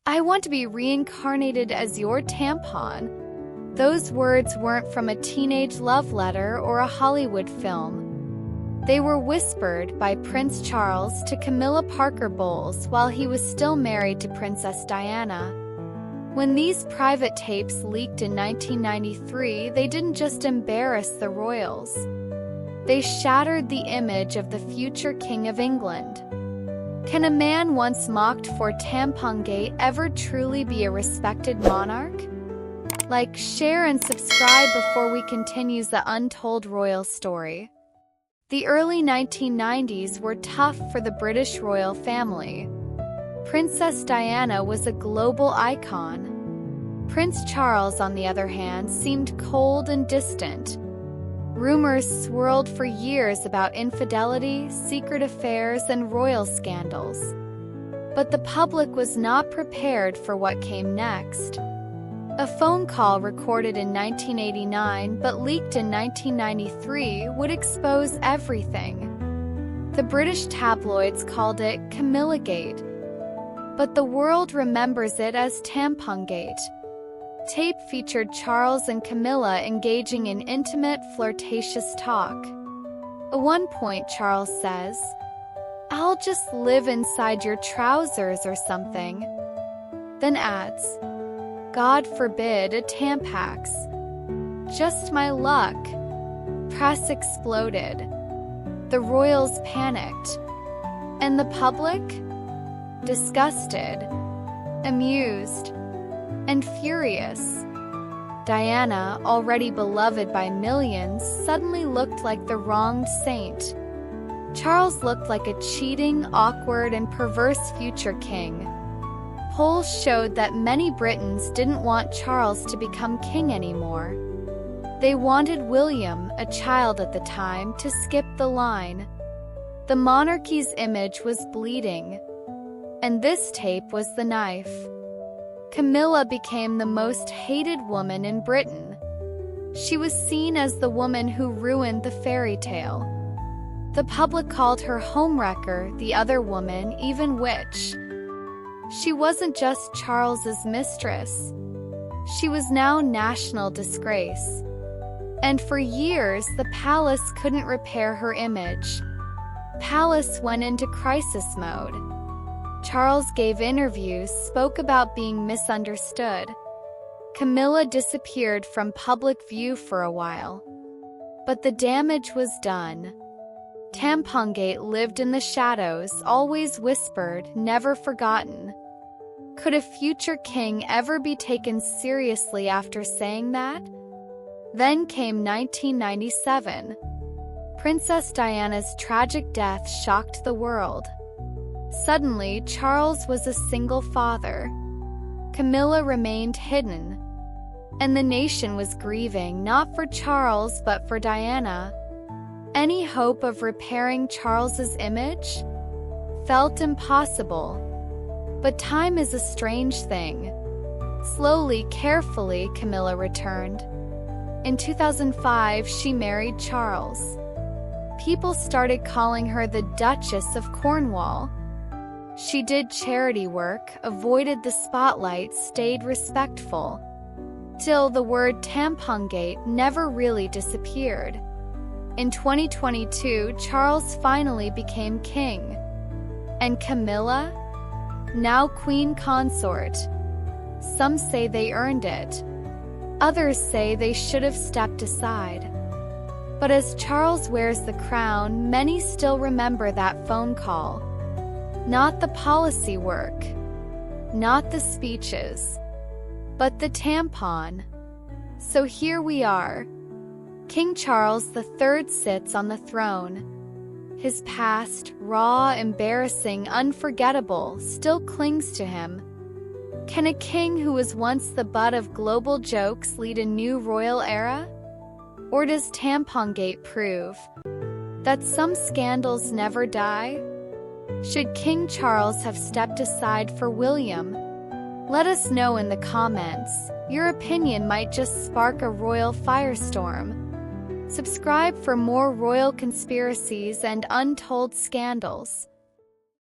"I want to be reincarnated as your tampon." Those words weren't from a teenage love letter or a Hollywood film. They were whispered by Prince Charles to Camilla Parker Bowles while he was still married to Princess Diana. When these private tapes leaked in 1993, they didn't just embarrass the royals. They shattered the image of the future King of England. Can a man once mocked for Tampongate ever truly be a respected monarch? Like, share, and subscribe before we continue the untold royal story. The early 1990s were tough for the British royal family. Princess Diana was a global icon. Prince Charles, on the other hand, seemed cold and distant. Rumors swirled for years about infidelity, secret affairs, and royal scandals. But the public was not prepared for what came next. A phone call recorded in 1989 but leaked in 1993 would expose everything. The British tabloids called it Camillagate, but the world remembers it as Tampongate. Tape featured Charles and Camilla engaging in intimate, flirtatious talk. At one point, Charles says, "I'll just live inside your trousers or something." Then adds, "God forbid a Tampax. Just my luck." Press exploded. The royals panicked. And the public? Disgusted, amused, and furious. Diana, already beloved by millions, suddenly looked like the wronged saint. Charles looked like a cheating, awkward, and perverse future king. Polls showed that many Britons didn't want Charles to become king anymore. They wanted William, a child at the time, to skip the line. The monarchy's image was bleeding. And this tape was the knife. Camilla became the most hated woman in Britain. She was seen as the woman who ruined the fairy tale. The public called her homewrecker, the other woman, even witch. She wasn't just Charles's mistress. She was now national disgrace. And for years, the palace couldn't repair her image. Palace went into crisis mode. Charles gave interviews, spoke about being misunderstood. Camilla disappeared from public view for a while. But the damage was done. Tampongate lived in the shadows, always whispered, never forgotten. Could a future king ever be taken seriously after saying that? Then came 1997. Princess Diana's tragic death shocked the world. Suddenly, Charles was a single father. Camilla remained hidden. And the nation was grieving not for Charles but for Diana. Any hope of repairing Charles's image felt impossible. But time is a strange thing. Slowly, carefully, Camilla returned. In 2005, she married Charles. People started calling her the Duchess of Cornwall. She did charity work, avoided the spotlight, stayed respectful. Till the word Tampongate never really disappeared. In 2022, Charles finally became king. And Camilla? Now Queen Consort. Some say they earned it. Others say they should have stepped aside. But as Charles wears the crown, many still remember that phone call. Not the policy work, not the speeches, but the tampon. So here we are. King Charles III sits on the throne. His past, raw, embarrassing, unforgettable, still clings to him. Can a king who was once the butt of global jokes lead a new royal era? Or does Tampongate prove that some scandals never die? Should King Charles have stepped aside for William? Let us know in the comments. Your opinion might just spark a royal firestorm. Subscribe for more royal conspiracies and untold scandals.